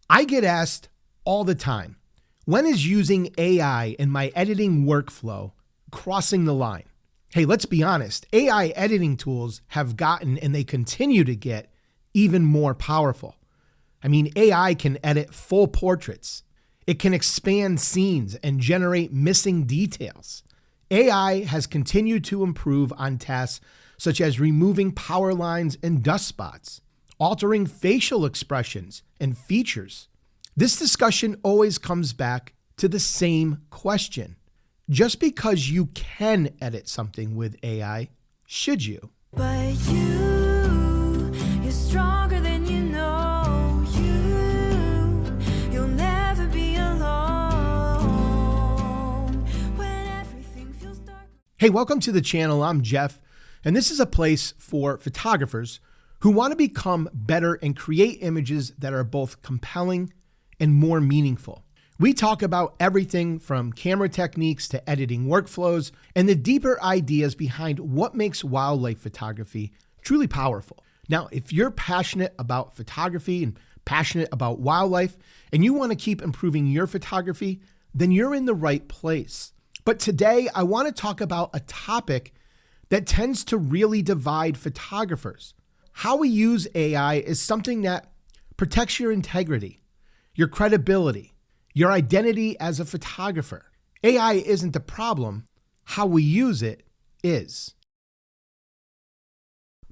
I get asked all the time, when is using AI in my editing workflow crossing the line? Hey, let's be honest, AI editing tools have gotten and they continue to get even more powerful. I mean, AI can edit full portraits. It can expand scenes and generate missing details. AI has continued to improve on tasks such as removing power lines and dust spots, altering facial expressions and features. This discussion always comes back to the same question. Just because you can edit something with AI, should you? But you're stronger than you know. You'll never be alone when everything feels dark. Hey, welcome to the channel. I'm Jeff, and this is a place for photographers who want to become better and create images that are both compelling and more meaningful. We talk about everything from camera techniques to editing workflows and the deeper ideas behind what makes wildlife photography truly powerful. Now, if you're passionate about photography and passionate about wildlife and you want to keep improving your photography, then you're in the right place. But today I want to talk about a topic that tends to really divide photographers. How we use AI is something that protects your integrity, your credibility, your identity as a photographer. AI isn't the problem. How we use it is.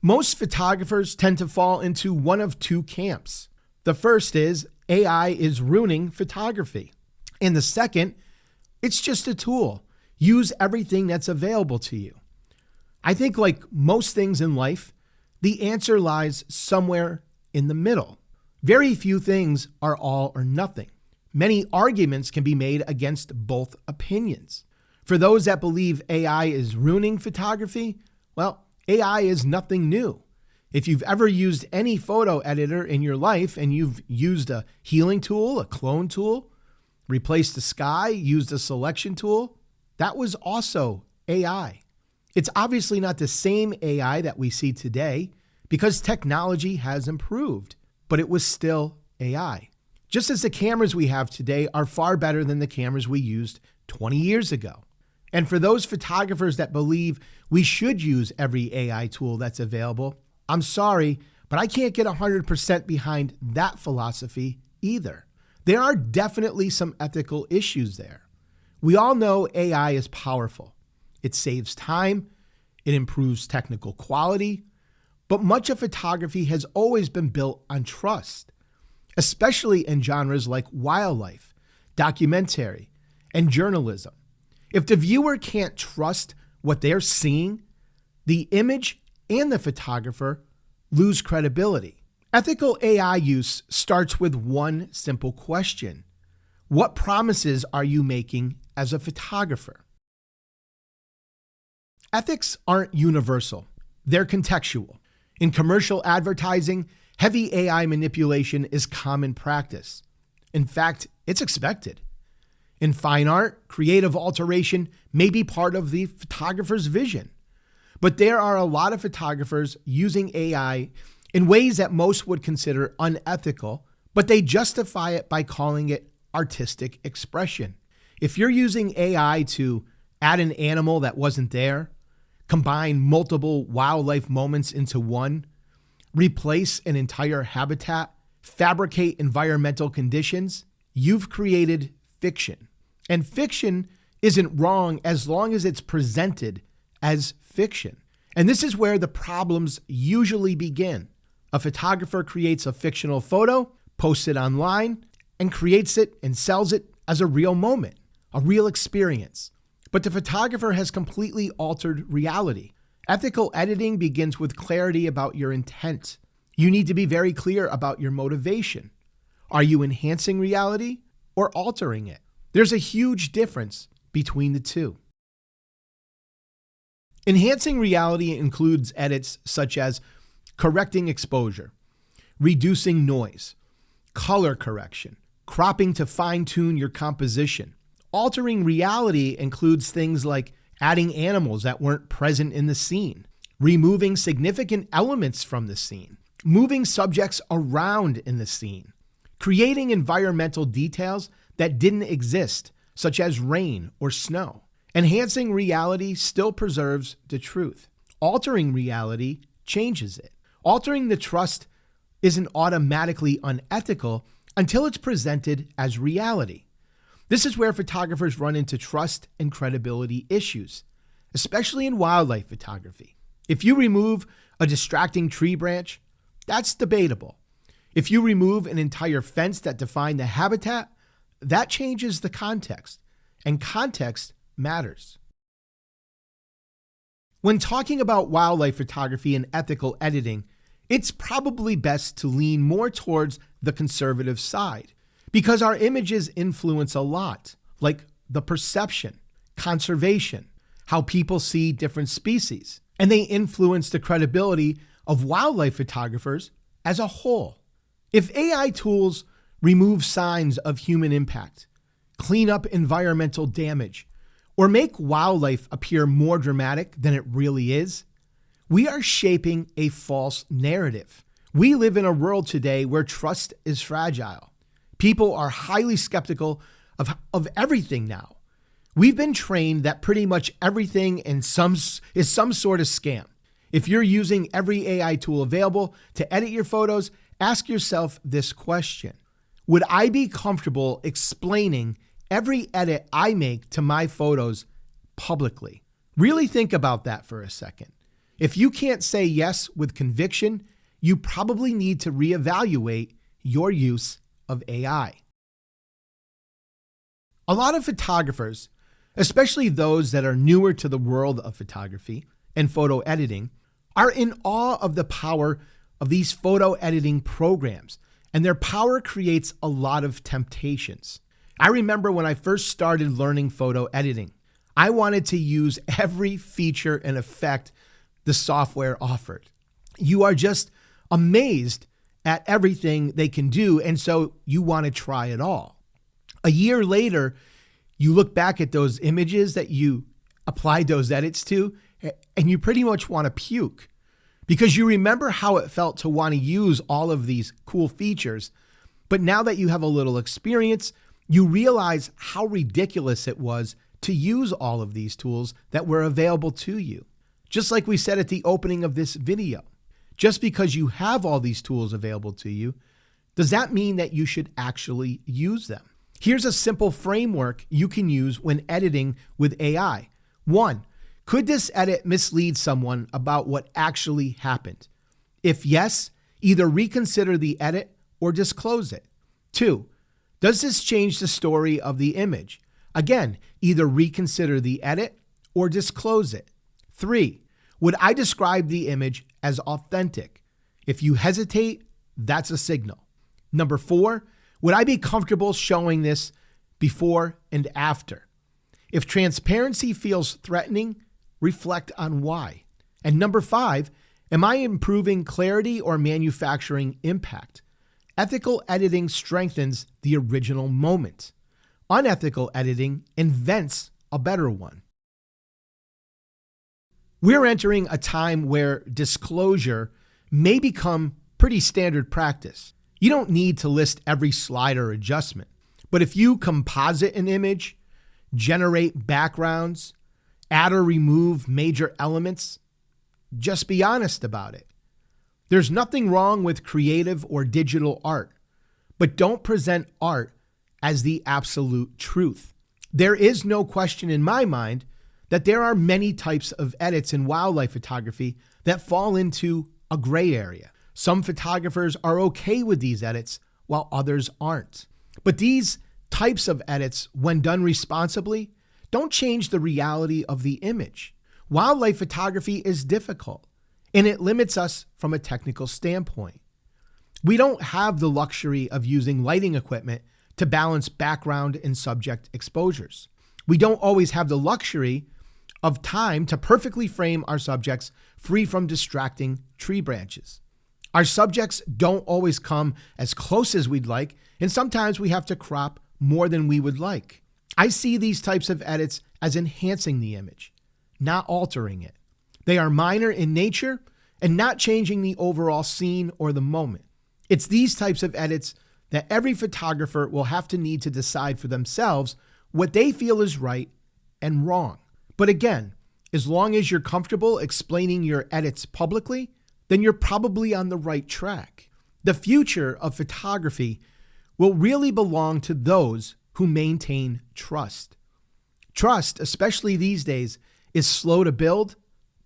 Most photographers tend to fall into one of two camps. The first is AI is ruining photography. And the second, it's just a tool. Use everything that's available to you. I think like most things in life, the answer lies somewhere in the middle. Very few things are all or nothing. Many arguments can be made against both opinions. For those that believe AI is ruining photography, well, AI is nothing new. If you've ever used any photo editor in your life and you've used a healing tool, a clone tool, replaced the sky, used a selection tool, that was also AI. It's obviously not the same AI that we see today because technology has improved, but it was still AI. Just as the cameras we have today are far better than the cameras we used 20 years ago. And for those photographers that believe we should use every AI tool that's available, I'm sorry, but I can't get 100% behind that philosophy either. There are definitely some ethical issues there. We all know AI is powerful. It saves time, it improves technical quality, but much of photography has always been built on trust, especially in genres like wildlife, documentary, and journalism. If the viewer can't trust what they're seeing, the image and the photographer lose credibility. Ethical AI use starts with one simple question. What promises are you making as a photographer? Ethics aren't universal. They're contextual. In commercial advertising, heavy AI manipulation is common practice. In fact, it's expected. In fine art, creative alteration may be part of the photographer's vision. But there are a lot of photographers using AI in ways that most would consider unethical, but they justify it by calling it artistic expression. If you're using AI to add an animal that wasn't there, combine multiple wildlife moments into one, replace an entire habitat, fabricate environmental conditions, you've created fiction. And fiction isn't wrong as long as it's presented as fiction. And this is where the problems usually begin. A photographer creates a fictional photo, posts it online, and creates it and sells it as a real moment, a real experience. But the photographer has completely altered reality. Ethical editing begins with clarity about your intent. You need to be very clear about your motivation. Are you enhancing reality or altering it? There's a huge difference between the two. Enhancing reality includes edits such as correcting exposure, reducing noise, color correction, cropping to fine-tune your composition. Altering reality includes things like adding animals that weren't present in the scene, removing significant elements from the scene, moving subjects around in the scene, creating environmental details that didn't exist, such as rain or snow. Enhancing reality still preserves the truth. Altering reality changes it. Altering the trust isn't automatically unethical until it's presented as reality. This is where photographers run into trust and credibility issues, especially in wildlife photography. If you remove a distracting tree branch, that's debatable. If you remove an entire fence that defined the habitat, that changes the context, and context matters. When talking about wildlife photography and ethical editing, it's probably best to lean more towards the conservative side because our images influence a lot, like the perception, conservation, how people see different species, and they influence the credibility of wildlife photographers as a whole. If AI tools remove signs of human impact, clean up environmental damage, or make wildlife appear more dramatic than it really is, we are shaping a false narrative. We live in a world today where trust is fragile. People are highly skeptical of everything now. We've been trained that pretty much everything is some sort of scam. If you're using every AI tool available to edit your photos, ask yourself this question. Would I be comfortable explaining every edit I make to my photos publicly? Really think about that for a second. If you can't say yes with conviction, you probably need to reevaluate your use of AI. A lot of photographers, especially those that are newer to the world of photography and photo editing, are in awe of the power of these photo editing programs, and their power creates a lot of temptations. I remember when I first started learning photo editing, I wanted to use every feature and effect the software offered. You are just amazed at everything they can do, and so you want to try it all. A year later, you look back at those images that you applied those edits to, and you pretty much want to puke because you remember how it felt to want to use all of these cool features. But now that you have a little experience, you realize how ridiculous it was to use all of these tools that were available to you. Just like we said at the opening of this video, just because you have all these tools available to you, does that mean that you should actually use them? Here's a simple framework you can use when editing with AI. 1, could this edit mislead someone about what actually happened? If yes, either reconsider the edit or disclose it. 2, does this change the story of the image? Again, either reconsider the edit or disclose it. 3, would I describe the image as authentic? If you hesitate, that's a signal. 4, would I be comfortable showing this before and after? If transparency feels threatening, reflect on why. And 5, am I improving clarity or manufacturing impact? Ethical editing strengthens the original moment. Unethical editing invents a better one. We're entering a time where disclosure may become pretty standard practice. You don't need to list every slide or adjustment, but if you composite an image, generate backgrounds, add or remove major elements, just be honest about it. There's nothing wrong with creative or digital art, but don't present art as the absolute truth. There is no question in my mind that there are many types of edits in wildlife photography that fall into a gray area. Some photographers are okay with these edits while others aren't. But these types of edits, when done responsibly, don't change the reality of the image. Wildlife photography is difficult, and it limits us from a technical standpoint. We don't have the luxury of using lighting equipment to balance background and subject exposures. We don't always have the luxury of time to perfectly frame our subjects free from distracting tree branches. Our subjects don't always come as close as we'd like, and sometimes we have to crop more than we would like. I see these types of edits as enhancing the image, not altering it. They are minor in nature and not changing the overall scene or the moment. It's these types of edits that every photographer will have to need to decide for themselves what they feel is right and wrong. But again, as long as you're comfortable explaining your edits publicly, then you're probably on the right track. The future of photography will really belong to those who maintain trust. Trust, especially these days, is slow to build,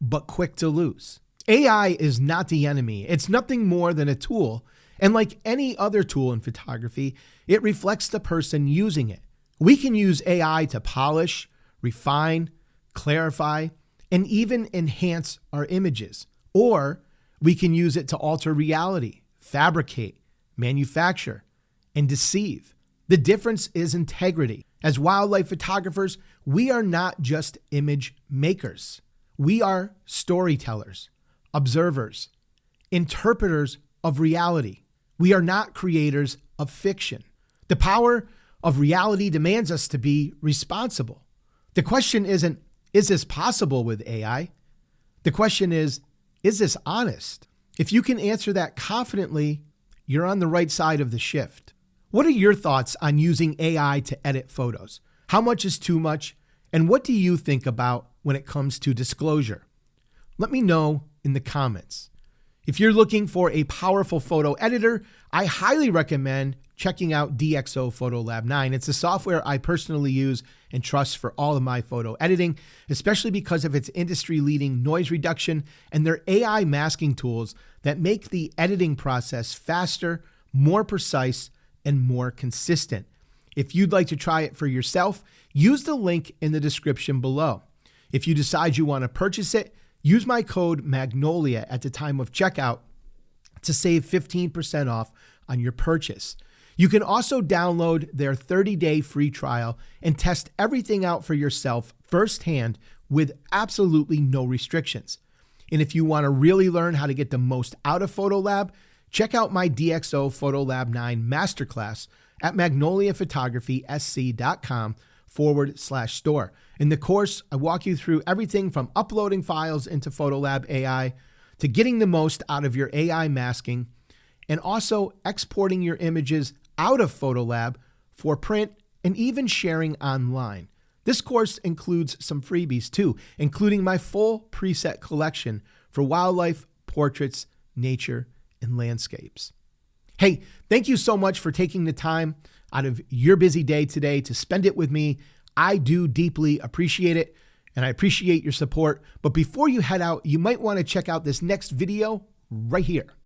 but quick to lose. AI is not the enemy. It's nothing more than a tool. And like any other tool in photography, it reflects the person using it. We can use AI to polish, refine, clarify, and even enhance our images. Or we can use it to alter reality, fabricate, manufacture, and deceive. The difference is integrity. As wildlife photographers, we are not just image makers. We are storytellers, observers, interpreters of reality. We are not creators of fiction. The power of reality demands us to be responsible. The question isn't, is this possible with AI? The question is this honest? If you can answer that confidently, you're on the right side of the shift. What are your thoughts on using AI to edit photos? How much is too much? And what do you think about when it comes to disclosure? Let me know in the comments. If you're looking for a powerful photo editor, I highly recommend checking out DxO Photolab 9. It's a software I personally use and trust for all of my photo editing, especially because of its industry-leading noise reduction and their AI masking tools that make the editing process faster, more precise, and more consistent. If you'd like to try it for yourself, use the link in the description below. If you decide you want to purchase it, use my code MAGNOLIA at the time of checkout to save 15% off on your purchase. You can also download their 30-day free trial and test everything out for yourself firsthand with absolutely no restrictions. And if you want to really learn how to get the most out of Photolab, check out my DxO Photolab 9 Masterclass at magnoliaphotographysc.com/store. In the course, I walk you through everything from uploading files into Photolab AI to getting the most out of your AI masking and also exporting your images out of Photolab for print and even sharing online. This course includes some freebies too, including my full preset collection for wildlife, portraits, nature, and landscapes. Hey, thank you so much for taking the time out of your busy day today to spend it with me. I do deeply appreciate it, and I appreciate your support. But before you head out, you might want to check out this next video right here.